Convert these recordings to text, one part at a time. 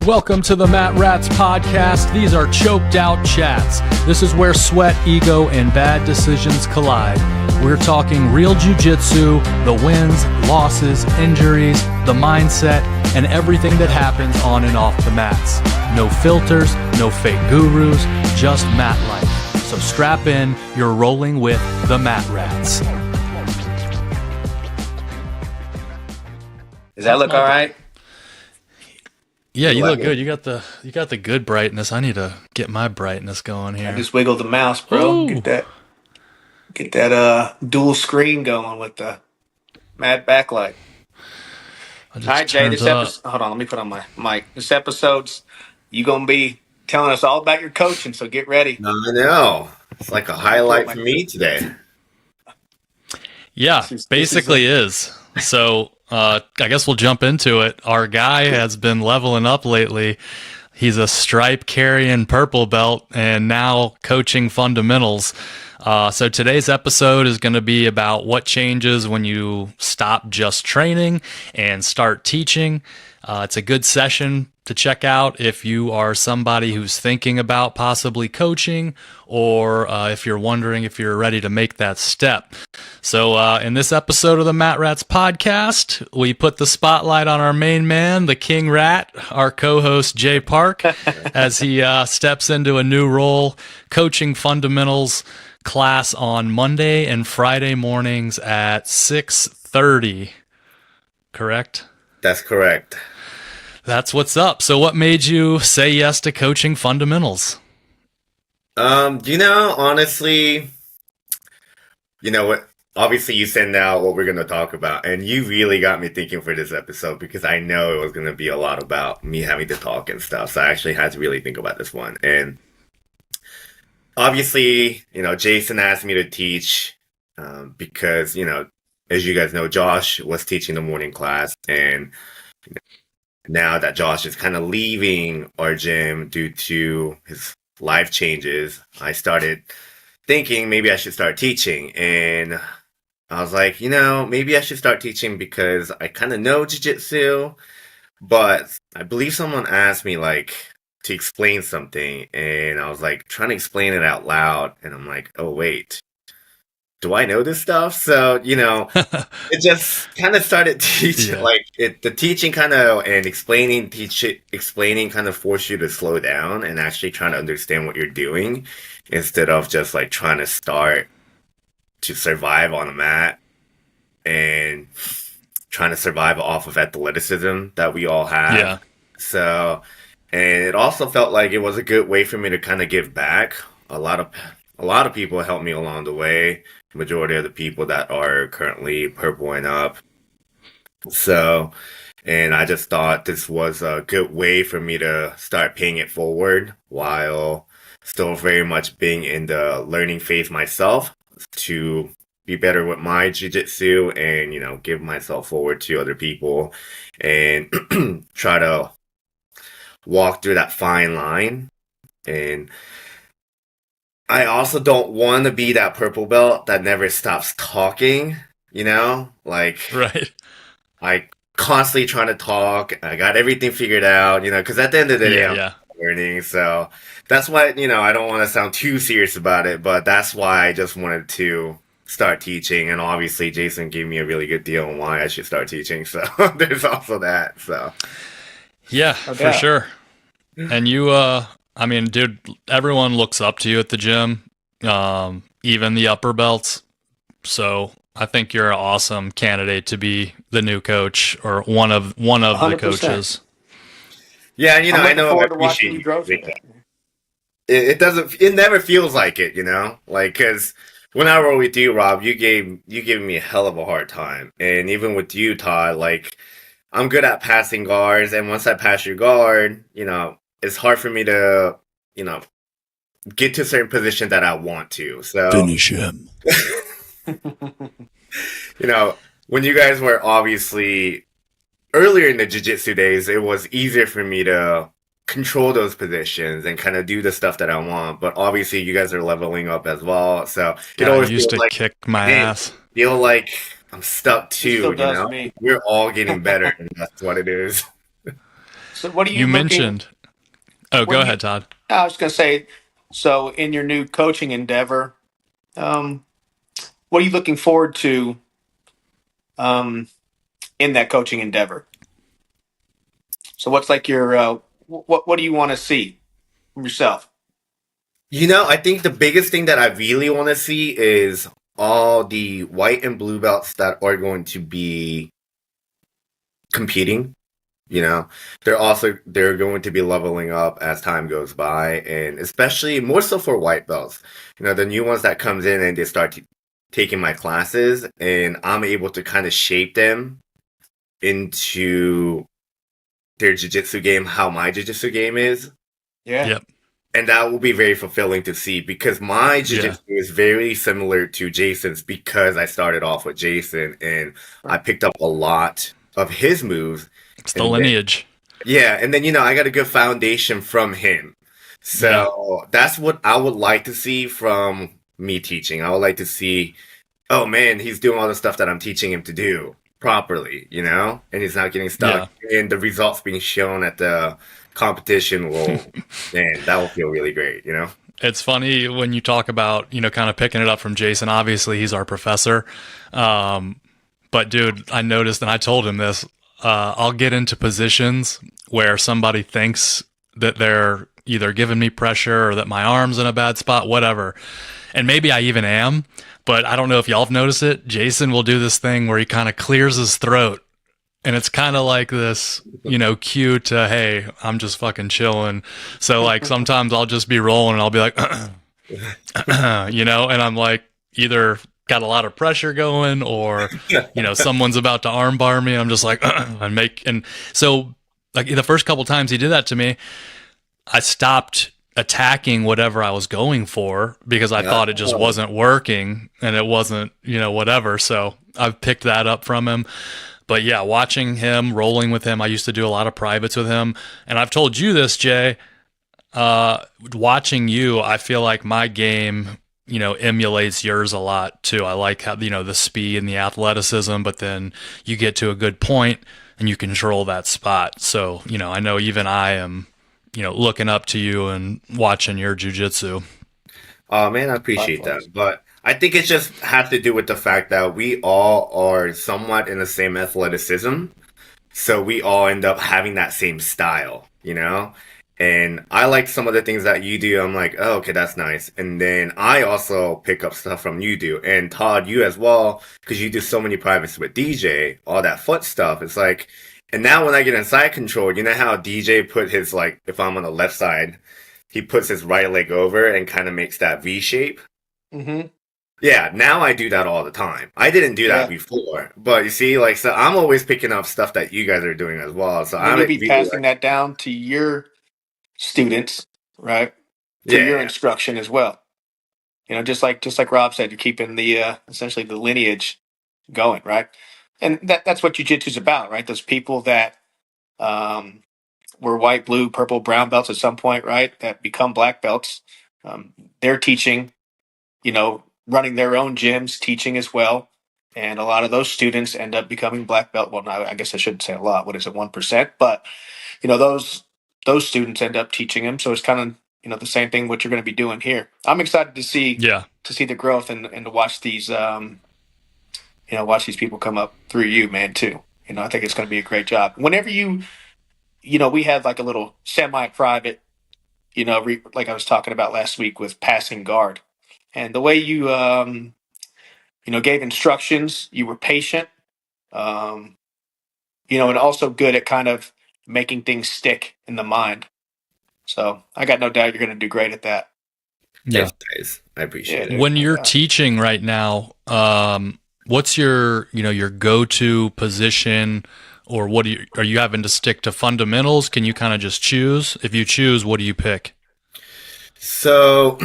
Welcome to the Matt Rats podcast. These are choked out chats. This is where sweat, ego, and bad decisions collide. We're talking real jiu-jitsu, the wins, losses, injuries, the mindset, and everything that happens on and off the mats. No filters, no fake gurus, just mat life. So strap in, you're rolling with the Matt Rats. Does that look all right? Yeah, you look good. You got the good brightness. I need to get my brightness going here. I just wiggled the mouse, bro. Ooh. Get that dual screen going with the Matt backlight. All right, Jay. Hold on. Let me put on my mic. This episode's you gonna be telling us all about your coaching, so get ready. I know. It's like a highlight for me today. Yeah, basically is. So I guess we'll jump into it. Our guy has been leveling up lately. He's a stripe carrying purple belt and now coaching fundamentals. So today's episode is going to be about what changes when you stop just training and start teaching. It's a good session to check out if you are somebody who's thinking about possibly coaching, or if you're wondering if you're ready to make that step. So in this episode of the Matt Rats podcast, we put the spotlight on our main man, the King Rat, our co-host Jay Park, as he steps into a new role, coaching fundamentals class on Monday and Friday mornings at 6:30. Correct? That's correct. That's what's up. So what made you say yes to coaching fundamentals? Honestly, what? Obviously, you send out what we're going to talk about, and you really got me thinking for this episode because I know it was going to be a lot about me having to talk and stuff. So I actually had to really think about this one. And obviously, Jason asked me to teach because, as you guys know, Josh was teaching the morning class, and now that Josh is kind of leaving our gym due to his life changes, I started thinking maybe I should start teaching. And I was like, maybe I should start teaching because I kind of know jiu-jitsu, but I believe someone asked me to explain something, and I was trying to explain it out loud, and I'm like, oh wait, do I know this stuff? So, it just kind of started teaching, the teaching kind of, and explaining kind of forced you to slow down and actually trying to understand what you're doing instead of just trying to start to survive on a mat and trying to survive off of athleticism that we all have. Yeah. So, and it also felt like it was a good way for me to kind of give back. A lot of people helped me along the way. Majority of the people that are currently purple and up. So, and I just thought this was a good way for me to start paying it forward while still very much being in the learning phase myself to be better with my jiu-jitsu and, give myself forward to other people and try to walk through that fine line. And I also don't want to be that purple belt that never stops talking, Right. I constantly trying to talk. I got everything figured out, because at the end of the day, I'm learning. So that's why, I don't want to sound too serious about it, but that's why I just wanted to start teaching. And obviously Jason gave me a really good deal on why I should start teaching. So there's also that. So yeah, for sure. And you, dude, everyone looks up to you at the gym, even the upper belts. So I think you're an awesome candidate to be the new coach or one of 100%. The coaches. Yeah, I know. I appreciate you. It never feels like it, because when I roll with you, Rob, you gave me a hell of a hard time, and even with you, Todd, I'm good at passing guards, and once I pass your guard, it's hard for me to, get to a certain position that I want to. So finish him. When you guys were obviously earlier in the jiu-jitsu days, it was easier for me to control those positions and kind of do the stuff that I want. But obviously, you guys are leveling up as well. So it always used to kick my ass. Feel like I'm stuck too. Me. We're all getting better, and that's what it is. So what are you You looking? mentioned. Oh, What go do you? ahead, Todd. I was going to say. So in your new coaching endeavor, um, what are you looking forward to um, in that coaching endeavor? So what's like your what do you want to see from yourself? I think the biggest thing that I really want to see is all the white and blue belts that are going to be competing. They're going to be leveling up as time goes by, and especially more so for white belts. The new ones that comes in and they start taking my classes, and I'm able to kind of shape them into their jiu-jitsu game, how my jiu-jitsu game is. Yeah. Yep. And that will be very fulfilling to see because my jiu-jitsu is very similar to Jason's because I started off with Jason and I picked up a lot of his moves. It's the lineage. And then I got a good foundation from him. So that's what I would like to see from me teaching. I would like to see, oh man, he's doing all the stuff that I'm teaching him to do properly, and he's not getting stuck. And the results being shown at the competition man, that will feel really great, It's funny when you talk about, kind of picking it up from Jason. Obviously, he's our professor. But dude, I noticed, and I told him this, I'll get into positions where somebody thinks that they're either giving me pressure or that my arm's in a bad spot, whatever. And maybe I even am, but I don't know if y'all have noticed it. Jason will do this thing where he kind of clears his throat. And it's kind of like this, cue to, hey, I'm just fucking chilling. So like sometimes I'll just be rolling and I'll be like, and I'm like either got a lot of pressure going or, someone's about to armbar me. I'm just like, and so like the first couple times he did that to me, I stopped attacking whatever I was going for because I thought it just wasn't working and it wasn't, whatever. So I've picked that up from him. But yeah, watching him, rolling with him, I used to do a lot of privates with him. And I've told you this, Jay, watching you, I feel like my game, emulates yours a lot too. I like how, the speed and the athleticism, but then you get to a good point and you control that spot. So, I know even I am, looking up to you and watching your jujitsu. Oh man, I appreciate that. But I think it just has to do with the fact that we all are somewhat in the same athleticism. So we all end up having that same style, And I like some of the things that you do. I'm like, oh, okay, that's nice. And then I also pick up stuff from you do. And Todd, you as well, because you do so many privates with DJ, all that foot stuff. It's like, and now when I get in side control, you know how DJ put his, like, if I'm on the left side, he puts his right leg over and kind of makes that V shape. Mm-hmm. Yeah, now I do that all the time. I didn't do that before, but you see, like, so I'm always picking up stuff that you guys are doing as well. So I'm be passing that down to your students, right? To your instruction as well. Just like Rob said, you're keeping the essentially the lineage going, right? And that's what jiu-jitsu's about, right? Those people that were white, blue, purple, brown belts at some point, right? That become black belts. They're teaching, running their own gyms, teaching as well. And a lot of those students end up becoming black belt. Well, I guess I shouldn't say a lot. What is it, 1%? But those students end up teaching them. So it's kind of the same thing what you're going to be doing here. I'm excited to see the growth and to watch these watch these people come up through you, man. Too. I think it's going to be a great job. Whenever we had like a little semi-private, like I was talking about last week with passing guard, and the way you gave instructions, you were patient, and also good at kind of making things stick in the mind. So I got no doubt you're going to do great at that. Yeah, guys, I appreciate it. When you're teaching right now, what's your your go-to position, or are you having to stick to fundamentals? Can you kind of just choose? If you choose, what do you pick? So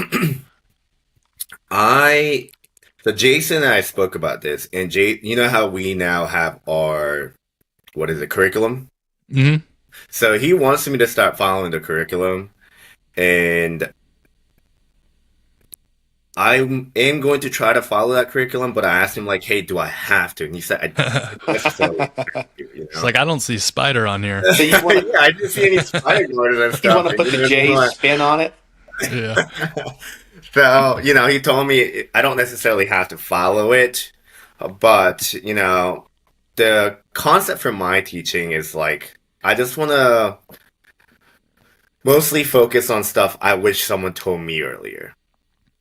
Jason and I spoke about this, and you know how we now have our curriculum? Mm-hmm. So he wants me to start following the curriculum, and I am going to try to follow that curriculum, but I asked him like, "Hey, do I have to?" And he said, "I don't necessarily have to." It's like, I don't see Spider on here. So you want to, Yeah, I didn't see any spider garden and you stuff. want to put the J spin on it? Yeah. So, he told me I don't necessarily have to follow it, but, the concept for my teaching is like, I just want to mostly focus on stuff I wish someone told me earlier.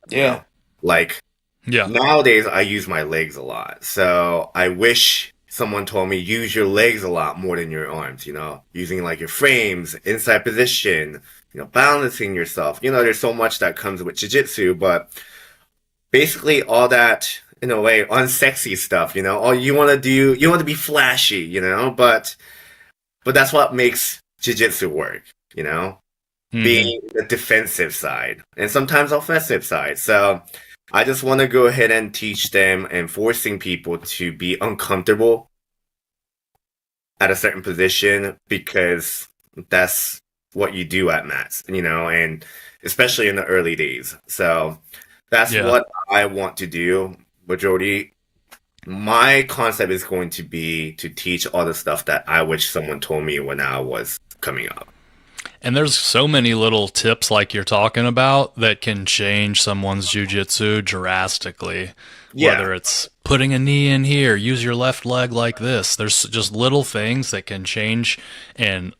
Yeah. Like, Yeah. nowadays I use my legs a lot. So I wish someone told me use your legs a lot more than your arms, using like your frames, inside position, balancing yourself. There's so much that comes with jiu-jitsu, but basically all that, in a way, unsexy stuff, all you want to do, you want to be flashy, but that's what makes jiu-jitsu work, being the defensive side and sometimes offensive side. So I just want to go ahead and teach them and forcing people to be uncomfortable at a certain position because that's what you do at mats, and especially in the early days. So that's what I want to do. Majority, my concept is going to be to teach all the stuff that I wish someone told me when I was coming up. And there's so many little tips like you're talking about that can change someone's jiu-jitsu drastically. Yeah. Whether it's putting a knee in here, use your left leg like this. There's just little things that can change and,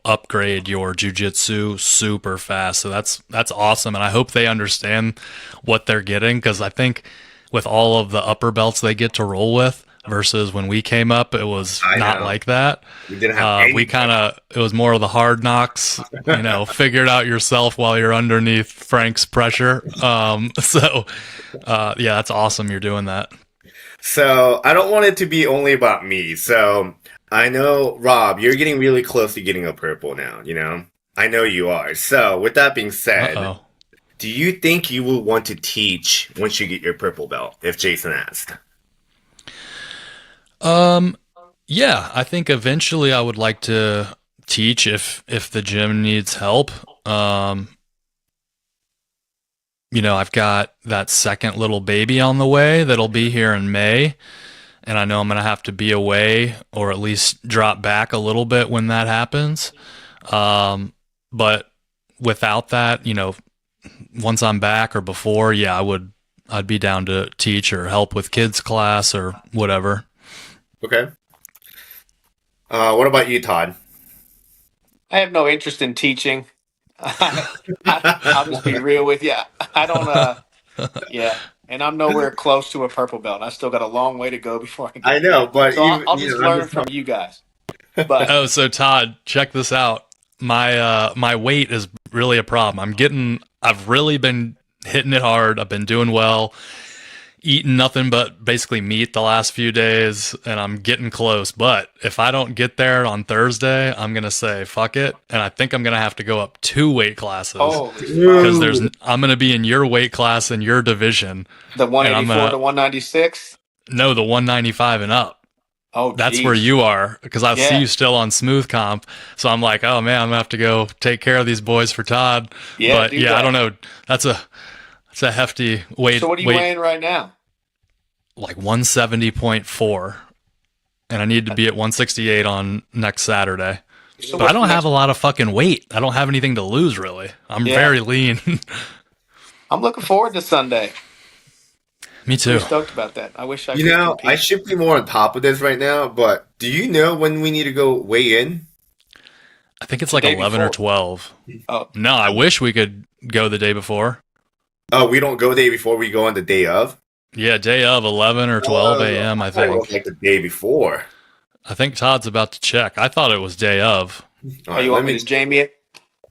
upgrade your jiu-jitsu super fast. So that's awesome. And I hope they understand what they're getting, because I think with all of the upper belts they get to roll with, versus when we came up, it was not like that. We didn't have it was more of the hard knocks, figure it out yourself while you're underneath Frank's pressure. Yeah, that's awesome. You're doing that. So I don't want it to be only about me. So I know, Rob, you're getting really close to getting a purple now, I know you are. So with that being said, do you think you will want to teach once you get your purple belt, if Jason asked? Yeah, I think eventually I would like to teach if the gym needs help. I've got that second little baby on the way that'll be here in May, and I know I'm going to have to be away or at least drop back a little bit when that happens. But without that, once I'm back or before, yeah, I'd be down to teach or help with kids class or whatever. Okay. What about you, Todd? I have no interest in teaching. I'll just be real with you. I don't. Yeah, and I'm nowhere close to a purple belt. I still got a long way to go before I get I know, but so I'll just learn from you guys. But so Todd, check this out. My weight is really a problem. I've really been hitting it hard. I've been doing well, eating nothing but basically meat the last few days, and I'm getting close. But if I don't get there on Thursday, I'm going to say, fuck it. And I think I'm going to have to go up 2 weight classes. Because I'm going to be in your weight class in your division. The 184 to 196? No, the 195 and up. Oh, that's where you are, because I see you still on Smooth Comp. So I'm like, oh man, I'm gonna have to go take care of these boys for Todd. Yeah, but yeah, I don't know. That's a hefty weight. So what are you weighing right now? Like 170.4, and I need to be at 168 on next Saturday. So but I don't have a lot of fucking weight. I don't have anything to lose really. I'm very lean. I'm looking forward to Sunday. Me too. I'm stoked about that. I wish I could. I should be more on top of this right now, but do you know when we need to go weigh in? I think it's like 11 or 12. Oh. No, I wish we could go the day before. Oh, we don't go the day before, we go on the day of? Yeah, day of 11 or 12 a.m., I think. It was like the day before. I think Todd's about to check. I thought it was day of. Right, you want me to Jamie it?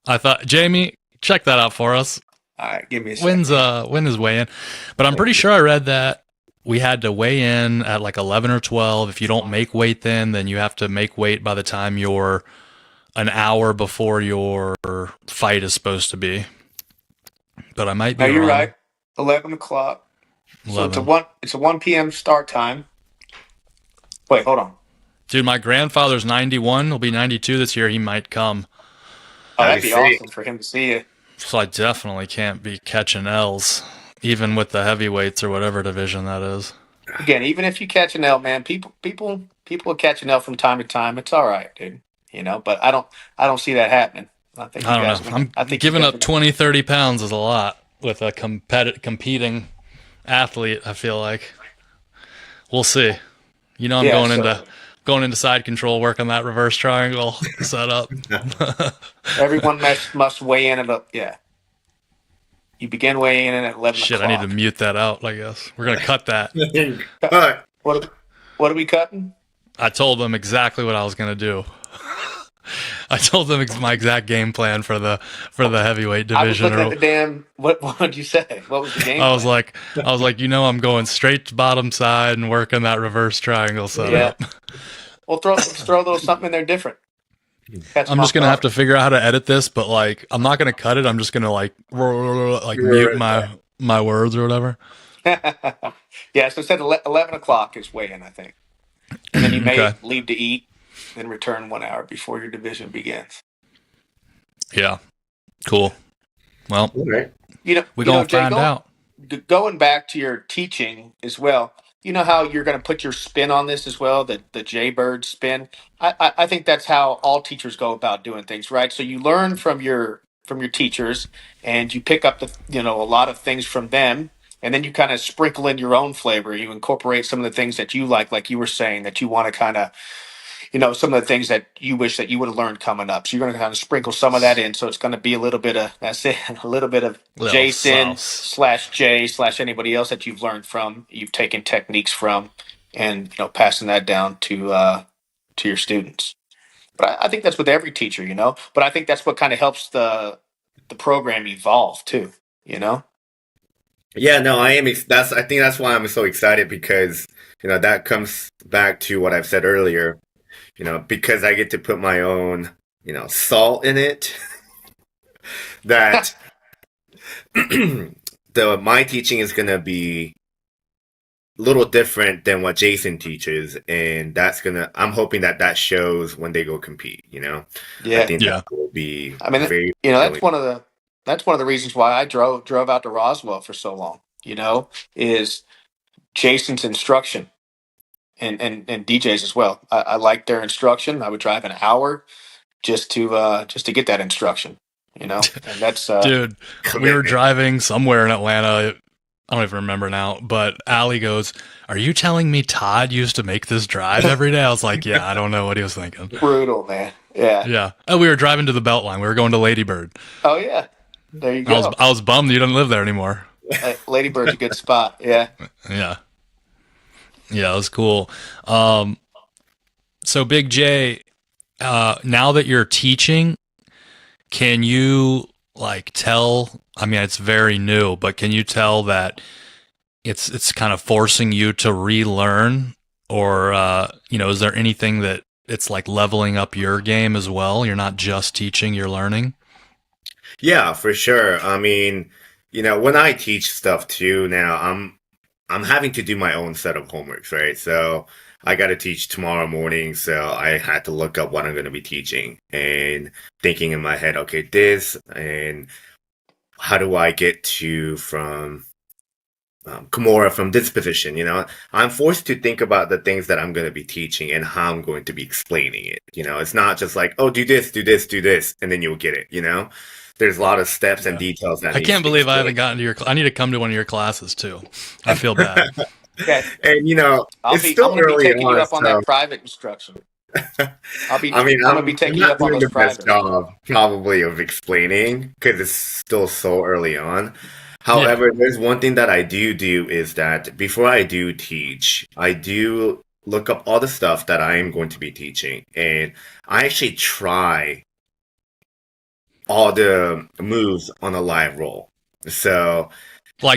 I thought, Jamie, check that out for us. All right, give me a second. When is weigh in? But I'm pretty sure I read that we had to weigh in at like 11 or 12. If you don't make weight then you have to make weight by the time you're an hour before your fight is supposed to be. But I might be wrong. You're right. 11 o'clock. 11. So it's a 1 p.m. start time. Wait, hold on. Dude, my grandfather's 91. He'll be 92 this year. He might come. Oh, that'd be awesome for him to see you. So I definitely can't be catching L's. even with the heavyweights or whatever division that is. Again, even if you catch an L, man, people will catch an L from time to time. It's all right, dude. But I don't see that happening. I think you I don't guys. know. I'm I think giving you guys up 20, 30 pounds is a lot with a competing athlete. I feel like we'll see. I'm Yeah, going into side control, working that reverse triangle setup. everyone must weigh in at yeah. You begin weighing in at 11 Shit, o'clock. I need to mute that out. I guess we're gonna cut that. What are we cutting? I told them exactly what I was gonna do. I told them my exact game plan for the heavyweight division. I was looking at the damn. What did you say? What was the game? I was like, I'm going straight to bottom side and working that reverse triangle setup. Yeah. Well, let's throw a little something in there different. I'm just gonna have to figure out how to edit this, but I'm not gonna cut it. I'm just gonna mute my words or whatever. Yeah. So instead of 11 o'clock is weigh in, I think, and then you may leave to eat, then return 1 hour before your division begins. Yeah. Cool. Well, right. We're gonna find out. Going back to your teaching as well, you know how you're going to put your spin on this as well, the Jaybird spin. I think that's how all teachers go about doing things, right? So you learn from your teachers, and you pick up a lot of things from them, and then you kind of sprinkle in your own flavor. You incorporate some of the things that you like you were saying, that you want to kind of some of the things that you wish that you would have learned coming up. So you're going to kind of sprinkle some of that in. So it's going to be a little bit of, that's it, a little bit of Jason / Jay / anybody else that you've learned from, you've taken techniques from, and passing that down to your students. But I think that's with every teacher, But I think that's what kind of helps the program evolve too, Yeah, no, I am. I think that's why I'm so excited, because that comes back to what I've said earlier. Because I get to put my own, salt in it, that my teaching is going to be a little different than what Jason teaches. And I'm hoping that shows when they go compete, Yeah. I think that will be, very, that's one of the reasons why I drove out to Roswell for so long, is Jason's instruction. And DJs as well. I liked their instruction. I would drive an hour just to get that instruction, And that's dude. We were driving somewhere in Atlanta. I don't even remember now. But Allie goes, "Are you telling me Todd used to make this drive every day?" I was like, "Yeah, I don't know what he was thinking." Brutal, man. Yeah. Yeah. Oh, we were driving to the Beltline. We were going to Lady Bird. Oh yeah. There you go. I was bummed you didn't live there anymore. Lady Bird's a good spot. Yeah. Yeah. Yeah, it was cool. So Big J, now that you're teaching, can you tell, I mean, it's very new, but can you tell that it's kind of forcing you to relearn, or, is there anything that it's leveling up your game as well? You're not just teaching, you're learning. Yeah, for sure. I mean, when I teach stuff too, now I'm having to do my own set of homeworks, right? So I got to teach tomorrow morning. So I had to look up what I'm going to be teaching and thinking in my head, okay, this, and how do I get to from Kimura from this position? I'm forced to think about the things that I'm going to be teaching and how I'm going to be explaining it. It's not just like, oh, do this, and then you'll get it, There's a lot of steps and details that I can't believe I haven't gotten to I need to come to one of your classes too. I feel bad. Okay. And I'm going to be taking you up on that private instruction. I'm going to be taking you up on those private. Job probably of explaining, because it's still so early on. However, there's one thing that I do is that before I do teach, I do look up all the stuff that I am going to be teaching, and I actually try all the moves on a live roll. So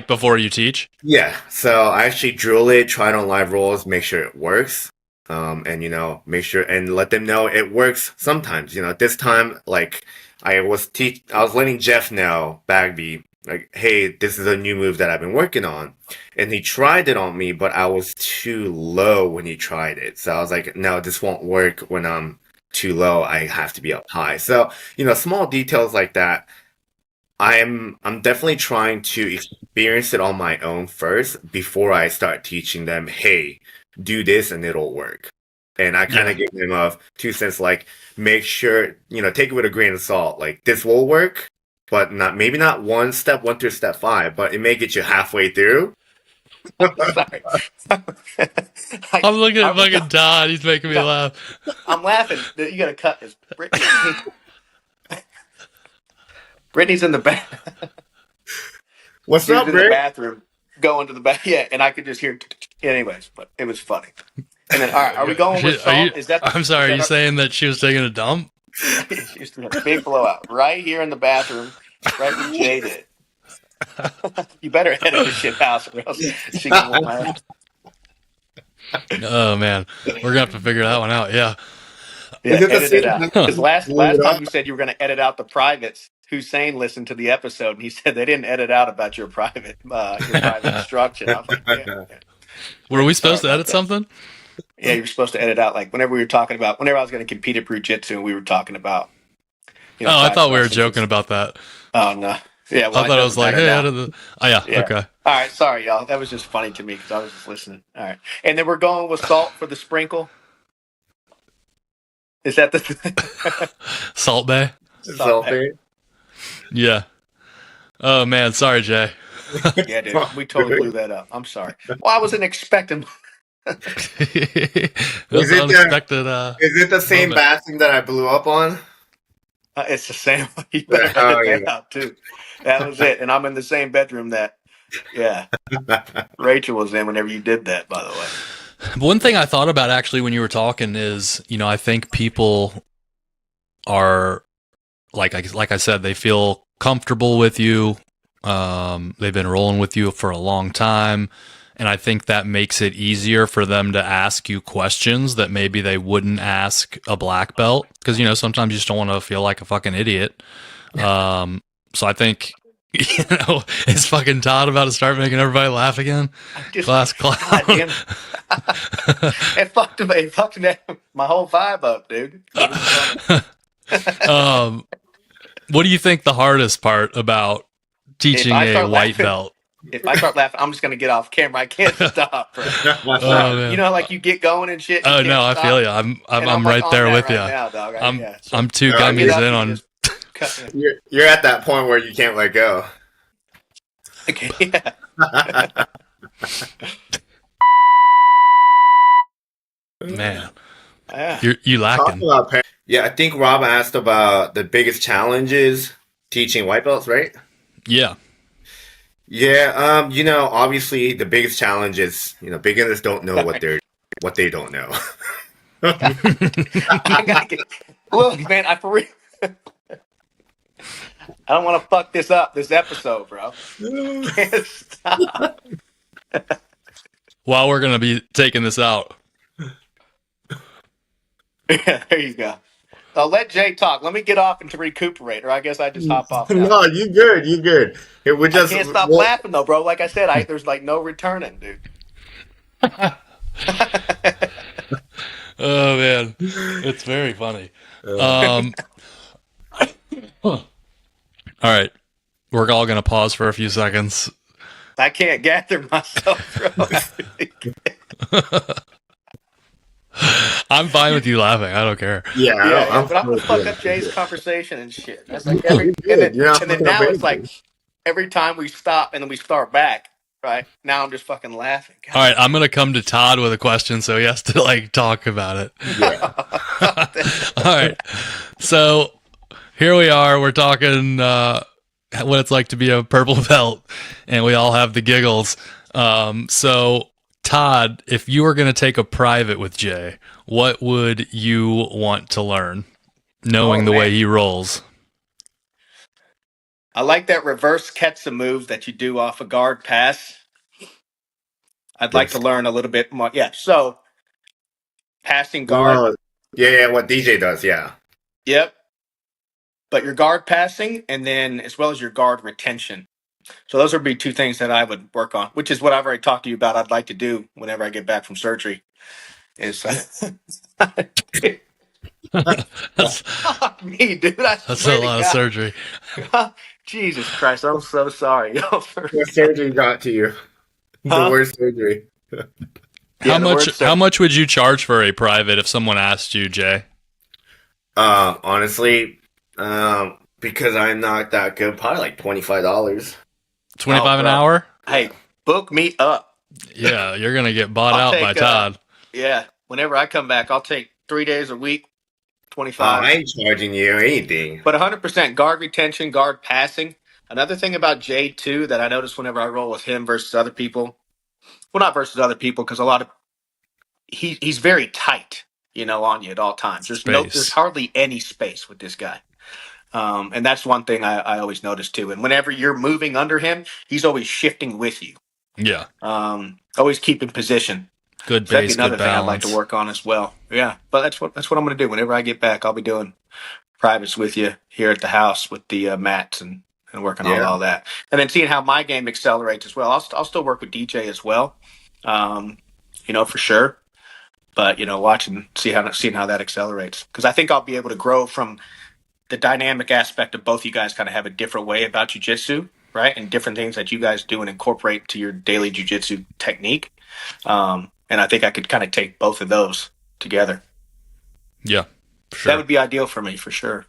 before you teach? Yeah. So I actually drill it, try it on live rolls, make sure it works. And make sure and let them know it works sometimes. This time, I was letting Jeff know, Bagby, hey, this is a new move that I've been working on. And he tried it on me, but I was too low when he tried it. So I was like, no, this won't work when I'm too low. I have to be up high. So, small details like that I'm definitely trying to experience it on my own first before I start teaching them, hey, do this and it'll work. And I kind of give them a 2 cents, like, make sure, take it with a grain of salt. Like, this will work, but maybe not one through step 5, but it may get you halfway through. Sorry. I'm looking at fucking Todd. He's making me laugh. I'm laughing. You gotta cut this. Brittany's in the back. What's up, in the bathroom, going to the bath. Yeah, and I could just hear. Anyways, but it was funny. And then, all right, are we going with salt? I'm sorry. Are you saying that she was taking a dump? She was doing a big blowout right here in the bathroom, right where Jay did. You better edit this shit out, or else she gonna laugh. Oh man, we're gonna have to figure that one out. Yeah. Edit it out. Because last time you said you were going to edit out the privates. Hussein listened to the episode and he said they didn't edit out about your private instruction. I was like, yeah. Were we supposed to edit something? Yeah, you were supposed to edit out, like whenever we were talking about whenever I was going to compete at Jiu-Jitsu and we were talking about. I thought we were joking about that. Oh no. Yeah, well, I thought it was like, hey, yeah, okay. All right, sorry, y'all. That was just funny to me because I was just listening. All right, and then we're going with salt for the sprinkle. Is that the Salt Bay? Salt Bay. Yeah. Oh man, sorry, Jay. Yeah, dude, we totally blew that up. I'm sorry. Well, I wasn't expecting. It was unexpected. Is it the same bathroom that I blew up on? It's the same. You better edit that out too. That was it, and I'm in the same bedroom that. Yeah, Rachel was in whenever you did that. By the way. One thing I thought about actually when you were talking is, I think people are like I said, they feel comfortable with you. They've been rolling with you for a long time. And I think that makes it easier for them to ask you questions that maybe they wouldn't ask a black belt. Because, sometimes you just don't want to feel like a fucking idiot. So I think, is fucking Todd about to start making everybody laugh again? Class clown. It fucked my whole vibe up, dude. What do you think the hardest part about teaching a white belt? If I start laughing, I'm just going to get off camera. I can't stop, bro. Like you get going and shit. Oh no, I feel you. I'm right there with you. Now, dog. I'm 2 gummies in on. You're at that point where you can't let go. Okay, yeah. Man, you lacking. Yeah, I think Rob asked about the biggest challenges teaching white belts, right? Yeah. Yeah, obviously the biggest challenge is, beginners don't know what they don't know. Look, man, I don't want to fuck this up, this episode, bro. Can't stop. While we're going to be taking this out. Yeah, there you go. Let Jay talk. Let me get off and to recuperate, or I guess I just hop off. No, you good. I can't stop laughing though, bro. Like I said, there's like no returning, dude. Oh man, it's very funny. All right, we're all gonna pause for a few seconds. I can't gather myself, bro. I'm fine with you laughing. I don't care. Yeah, but I'm gonna fuck up Jay's conversation and shit. That's like and then now it's like every time we stop and then we start back. Right now, I'm just fucking laughing. God. All right, I'm gonna come to Todd with a question, so he has to talk about it. Yeah. All right, so here we are. We're talking what it's like to be a purple belt, and we all have the giggles. So. Todd, if you were going to take a private with Jay, what would you want to learn, knowing the way he rolls? I like that reverse ketsa move that you do off a guard pass. I'd like to learn a little bit more. Yeah, so passing guard. Yeah, what DJ does, yeah. Yep. But your guard passing, and then as well as your guard retention. So those would be 2 things that I would work on, which is what I've already talked to you about. I'd like to do whenever I get back from surgery. Is that's Fuck me, dude. I that's a swear to lot of God. surgery. Jesus Christ, I'm so sorry. What surgery got to you? The Huh? worst surgery. How Yeah, the much? word How surgery. much would you charge for a private if someone asked you, Jay? Honestly, because I'm not that good, probably like $25. 25 an Bro. hour? Hey, book me up. Yeah, you're gonna get bought I'll out by take Todd. yeah, whenever I come back, I'll take 3 days a week, I 25. ain't charging you anything. But 100% guard retention, guard passing. Another thing about Jay too that I notice whenever I roll with him versus other people. Well, not versus other people because a lot of he's very tight, on you at all times. There's Space. hardly any space with this guy. And that's one thing I always notice too. And whenever you're moving under him, he's always shifting with you. Yeah. Always keeping position. Good So that'd be base, good another thing I'd like to balance. work on as well. Yeah, but that's what I'm going to do. Whenever I get back, I'll be doing privates with you here at the house with the mats and working on Yeah. all that, and then seeing how my game accelerates as well. I'll still work with DJ as well, um, for sure. But watching, seeing how that accelerates, because I think I'll be able to grow from the dynamic aspect of both you guys kind of have a different way about jujitsu, right? And different things that you guys do and incorporate to your daily jujitsu technique. And I think I could kind of take both of those together. Yeah, That sure. would be ideal for me, for sure.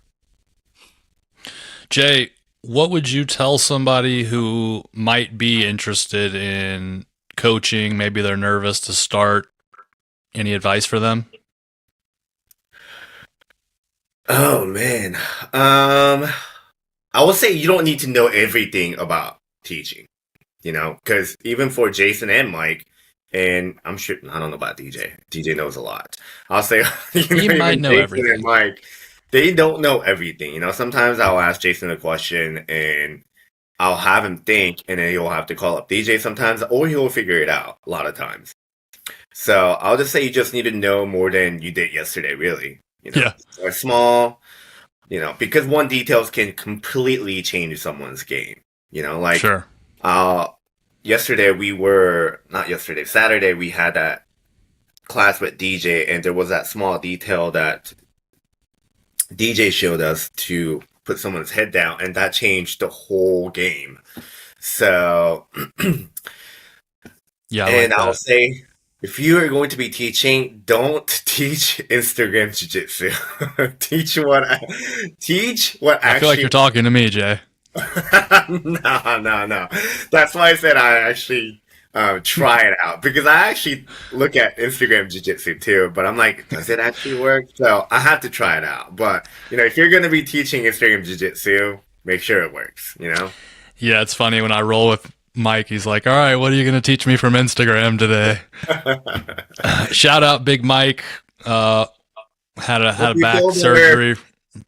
Jay, what would you tell somebody who might be interested in coaching? Maybe they're nervous to start. Any advice for them? Oh man. I would say you don't need to know everything about teaching, because even for Jason and Mike, and I'm sure I don't know about DJ. DJ knows a lot. I'll say He might even know Jason everything. and Mike, they don't know everything. Sometimes I'll ask Jason a question and I'll have him think, and then he'll have to call up DJ sometimes, or he'll figure it out a lot of times. So I'll just say you just need to know more than you did yesterday, really. Yeah. Or small, because one details can completely change someone's game. Sure. Saturday we had that class with DJ, and there was that small detail that DJ showed us to put someone's head down, and that changed the whole game. So, Yeah, and like I'll that. say, if you are going to be teaching, don't teach Instagram Jiu-Jitsu. teach what I feel like you're actually. talking to me, Jay. No. That's why I said I actually try it out, because I actually look at Instagram Jiu-Jitsu too, but I'm like, does it actually work? So I have to try it out. But if you're going to be teaching Instagram Jiu-Jitsu, make sure it works. Yeah, it's funny when I roll with Mike. He's like, "All right, what are you going to teach me from Instagram today?" Shout out, Big Mike. Had a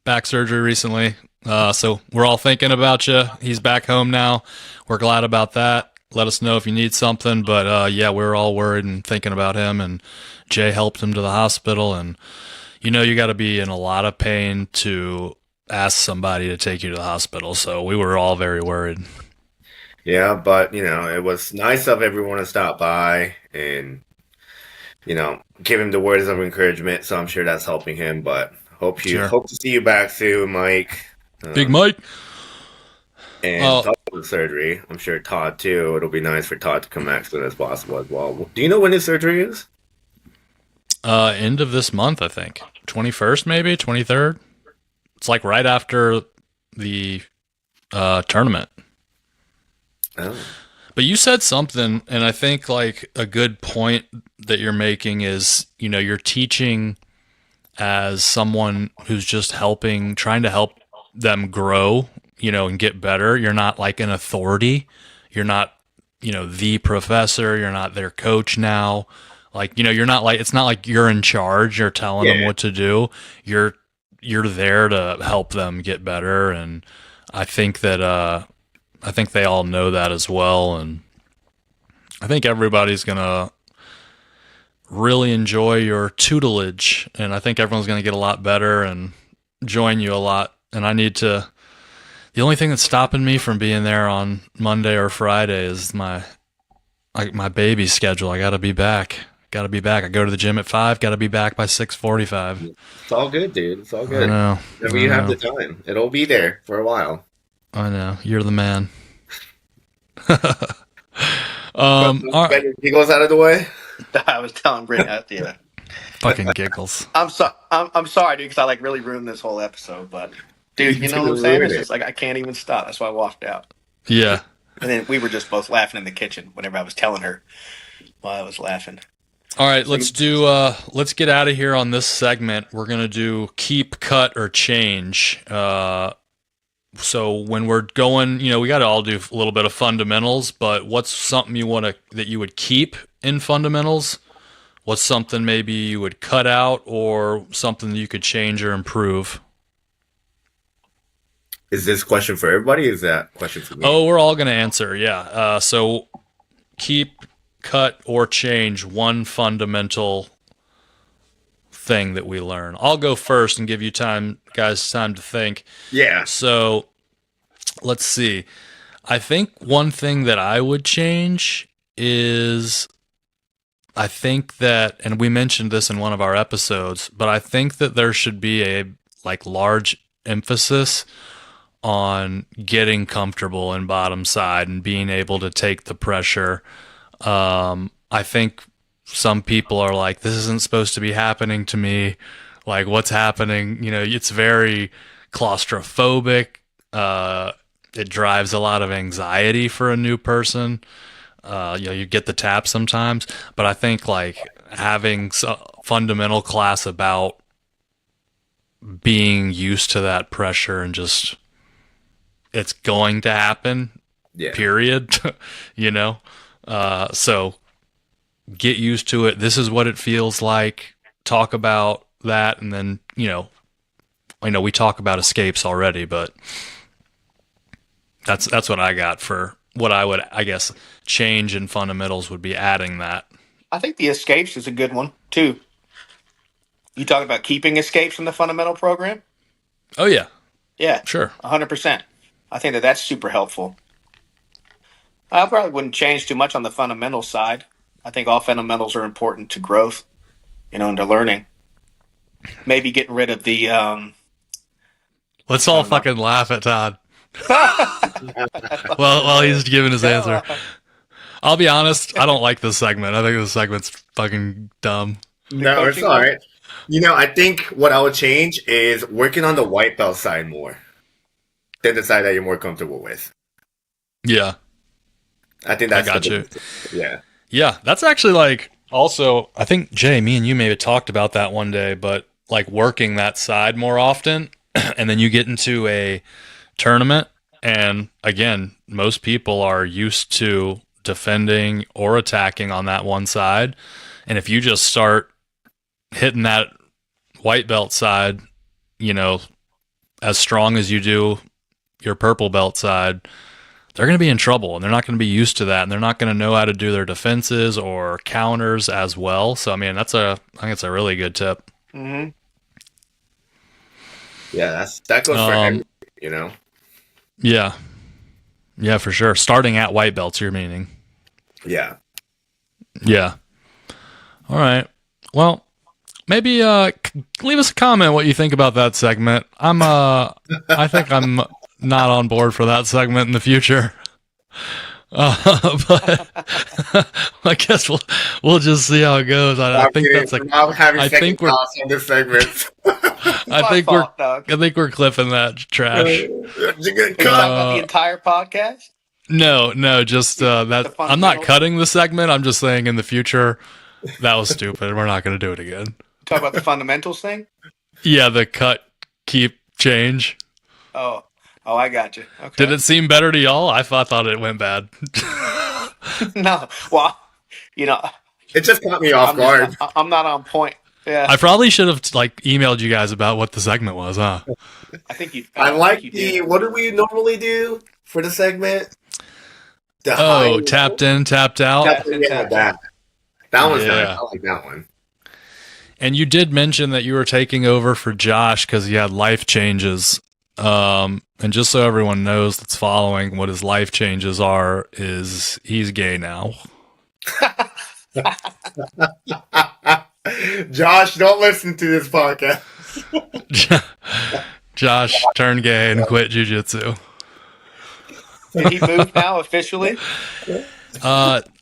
back surgery recently. So we're all thinking about you. He's back home now. We're glad about that. Let us know if you need something. But yeah, we're all worried and thinking about him. And Jay helped him to the hospital. And you got to be in a lot of pain to ask somebody to take you to the hospital. So we were all very worried. Yeah, but it was nice of everyone to stop by and give him the words of encouragement. So I'm sure that's helping him. But hope to see you back soon, Mike. Big Mike. And talk about the surgery. I'm sure Todd too. It'll be nice for Todd to come back as soon as possible as well. Do you know when his surgery is? End of this month, I think. 21st, maybe 23rd. It's like right after the tournament. Oh. But you said something, and I think like a good point that you're making is, you're teaching as someone who's just trying to help them grow, and get better. You're not like an authority. You're not, the professor. You're not their coach now. Like, you're not like, it's not like you're in charge. You're telling them what to do. You're there to help them get better. And I think that, I think they all know that as well. And I think everybody's going to really enjoy your tutelage. And I think everyone's going to get a lot better and join you a lot. And the only thing that's stopping me from being there on Monday or Friday is my baby schedule. I got to be back. Got to be back. I go to the gym at 5. Got to be back by 6:45. It's all good, dude. It's all good. I know. Whenever you have the time, it'll be there for a while. I know. You're the man. He goes out of the way. I was telling Britt at the fucking giggles. I'm sorry, dude, because I like really ruined this whole episode. But dude, you know what I'm saying? It's just like I can't even stop. That's why I walked out. Yeah. And then we were just both laughing in the kitchen whenever I was telling her while I was laughing. All right, let's get out of here on this segment. We're gonna do keep, cut, or change. So when we're going, we got to all do a little bit of fundamentals, but what's something that you would keep in fundamentals? What's something maybe you would cut out, or something that you could change or improve? Is this question for everybody? Or is that question for me? Oh, we're all going to answer. Yeah. So keep, cut, or change one fundamental thing that we learn. I'll go first and give you guys time to think. Yeah. So let's see. I think one thing that I would change is, I think that, and we mentioned this in one of our episodes, but I think that there should be a large emphasis on getting comfortable in bottom side and being able to take the pressure. I think some people are like, this isn't supposed to be happening to me. Like, what's happening? It's very claustrophobic. It drives a lot of anxiety for a new person. You get the tap sometimes, but I think having a fundamental class about being used to that pressure and just, it's going to happen, period. So get used to it. This is what it feels like. Talk about that. And then, I know we talk about escapes already, but that's what I got for what I would, I guess, change in fundamentals would be adding that. I think the escapes is a good one too. You talk about keeping escapes in the fundamental program? Oh yeah. Yeah. Sure. 100%. I think that's super helpful. I probably wouldn't change too much on the fundamental side. I think all fundamentals are important to growth, and to learning. Maybe getting rid of the let's all fucking laugh at Todd. While he's giving his answer. I'll be honest, I don't like this segment. I think this segment's fucking dumb. No, it's all right. I think what I would change is working on the white belt side more than the side that you're more comfortable with. Yeah. I think that's I got you. Yeah. Yeah, that's actually also, I think, Jay, me and you maybe talked about that one day, but working that side more often, and then you get into a tournament, and again, most people are used to defending or attacking on that one side, and if you just start hitting that white belt side, as strong as you do your purple belt side, they're going to be in trouble, and they're not going to be used to that, and they're not going to know how to do their defenses or counters as well. So, I mean, I think it's a really good tip. Mm-hmm. Yeah, that goes for everything, Yeah. Yeah, for sure. Starting at white belts, you're meaning. Yeah. Yeah. All right. Well, maybe leave us a comment what you think about that segment. I think I'm not on board for that segment in the future. But I guess we'll just see how it goes. I think that's I think we're on this segment. I think we're clipping that trash. Are you talking about the entire podcast? No, just that. I'm not cutting the segment. I'm just saying in the future, that was stupid. We're not going to do it again. Talk about the fundamentals thing? Yeah, the cut, keep, change. Oh, I got you. Okay. Did it seem better to y'all? I thought it went bad. No, well, it just caught me off guard. I'm not on point. Yeah, I probably should have emailed you guys about what the segment was, huh? I think you. What do we normally do for the segment? Tapped in, tapped out. That one's nice. I like that one. And you did mention that you were taking over for Josh because he had life changes. And just so everyone knows that's following, what his life changes are is he's gay now. Josh, don't listen to this podcast. Josh turned gay and quit jujitsu. Did he move now officially?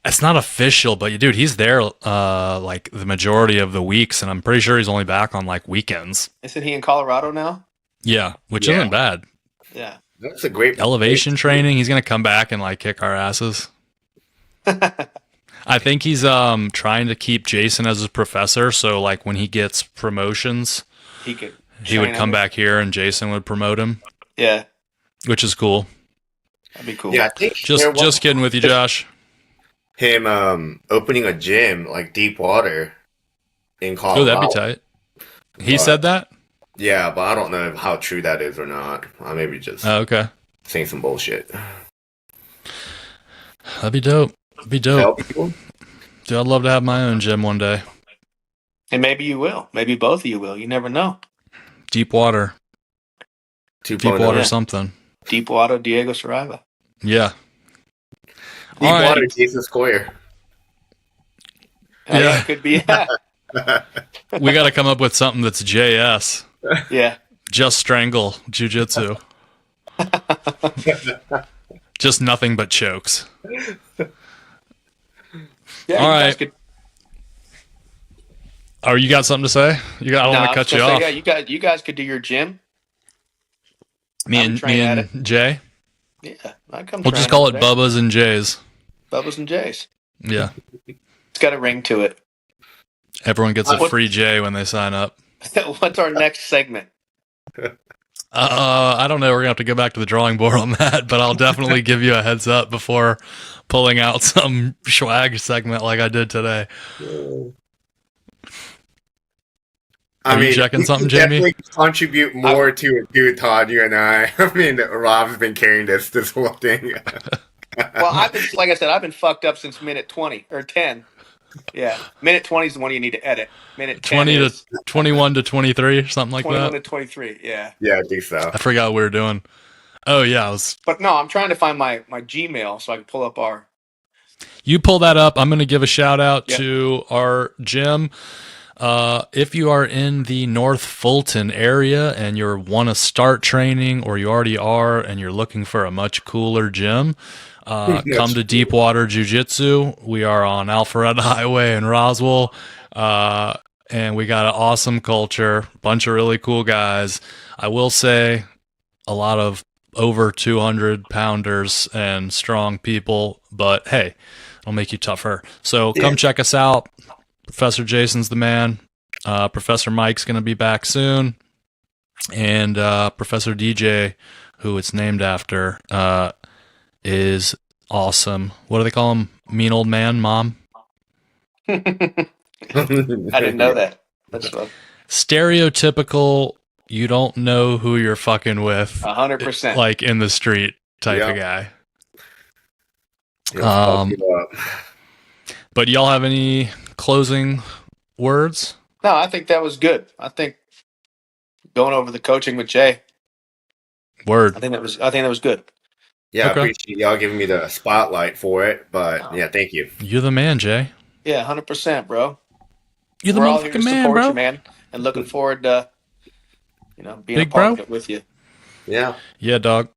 It's not official, but dude, he's there like the majority of the weeks, and I'm pretty sure he's only back on like weekends. Isn't he in Colorado now? Yeah, which isn't bad. Yeah. That's a great Elevation training. He's gonna come back and like kick our asses. I think he's trying to keep Jason as his professor, so like when he gets promotions, he would come back here and Jason would promote him. Yeah, which is cool. that'd be cool. Yeah, I think Just kidding with you, Josh. him opening a gym like Deepwater in Colorado. Oh, that'd be tight. He said that? Yeah, but I don't know how true that is or not. I maybe just Okay. saying some bullshit. That'd be dope. That'd be dope. Help people? Dude, I'd love to have my own gym one day. And maybe you will. Maybe both of you will. You never know. Deep water. 2.0. Deep water Yeah. something. Deepwater, Diego Saraiva. Yeah. Deepwater, right. Jason Square. Yeah. Could be. Yeah. We got to come up with something that's JS. Yeah. Just strangle jiu-jitsu. Just nothing but chokes. Yeah, All you guys right. could- Oh, you got something to say? I don't want to cut you off. Yeah, you guys could do your gym. Me I'm and trained at Jay. Yeah, I'd come. We'll just call it Bubba's and Jay's. Bubba's and Jay's. Yeah. It's got a ring to it. Everyone gets a What- free J when they sign up. What's our next segment? I don't know. We're gonna have to go back to the drawing board on that, but I'll definitely give you a heads up before pulling out some swag segment like I did today. I Are you mean, checking we something, can Jamie? definitely contribute more to it, too, Todd. You and I. I mean, Rob's been carrying this whole thing. Well, like I said, I've been fucked up since minute 20 or 10. Yeah, minute 20 is the one you need to edit. Minute 10 20 is to 21 to 23, something like 21 that. to 23. Yeah, Yeah, I think so. I forgot what we were doing. Oh yeah, but no, I'm trying to find my Gmail so I can pull up our. You pull that up. I'm going to give a shout out Yep. to our gym. If you are in the North Fulton area and you want to start training, or you already are and you're looking for a much cooler gym, come to Deepwater Jiu-Jitsu. We are on Alpharetta Highway in Roswell, and we got an awesome culture, bunch of really cool guys. I will say a lot of over 200 pounders and strong people, but hey, it'll make you tougher. So come check us out. Professor Jason's the man. Professor Mike's going to be back soon. And Professor DJ, who it's named after, is awesome. What do they call him? Mean old man, mom? I didn't know that. That's fun. Stereotypical, you don't know who you're fucking with, 100%. like in the street type Yeah. of guy. Yeah, fuck it up. But y'all have any closing words? No, I think that was good. I think going over the coaching with Jay, Word. I think that was good. Yeah, I Okay. appreciate y'all giving me the spotlight for it, but yeah, thank you. You're the man, Jay. Yeah, 100%, bro. You're the We're all here to motherfucking man, support bro. you, man, and looking forward to being Big a part bro. of it with you. Yeah. Yeah, dog.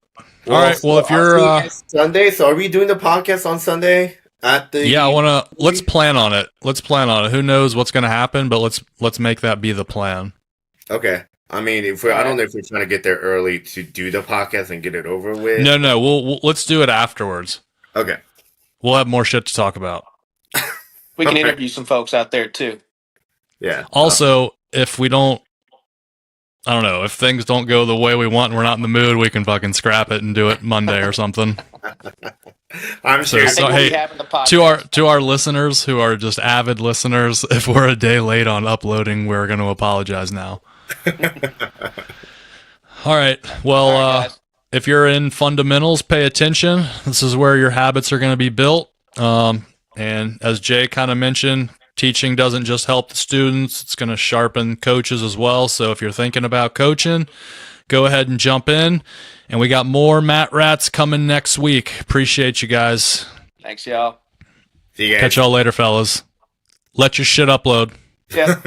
All right. Well, if I'll you're, see you guys Sunday, so are we doing the podcast on Sunday at the? yeah, let's plan on it. Let's plan on it. Who knows what's going to happen, but let's make that be the plan. Okay. I mean, I don't know if we're trying to get there early to do the podcast and get it over with. No, let's do it afterwards. Okay. We'll have more shit to talk about. We can Okay. interview some folks out there too. Yeah. Also, if we don't, I don't know, if things don't go the way we want and we're not in the mood, we can fucking scrap it and do it Monday or something. I'm So- sure. I think we'll hey, be having the podcast. To our listeners who are just avid listeners, if we're a day late on uploading, we're going to apologize now. All right. Well, All right, guys. if you're in fundamentals, pay attention. This is where your habits are going to be built. And as Jay kind of mentioned, teaching doesn't just help the students, it's going to sharpen coaches as well. So if you're thinking about coaching, go ahead and jump in. And we got more Matt Rats coming next week. Appreciate you guys. Thanks, y'all. See you guys. Catch y'all later, fellas. let your shit upload. Yeah.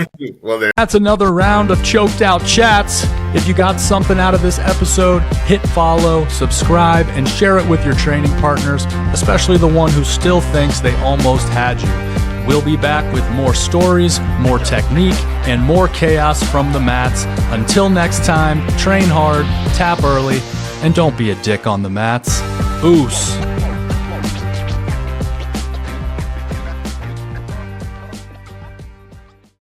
Well, there. That's another round of Choked Out Chats. If you got something out of this episode, hit follow, subscribe, and share it with your training partners, especially the one who still thinks they almost had you. We'll be back with more stories, more technique, and more chaos from the mats. Until next time, train hard, tap early, and don't be a dick on the mats. Oos.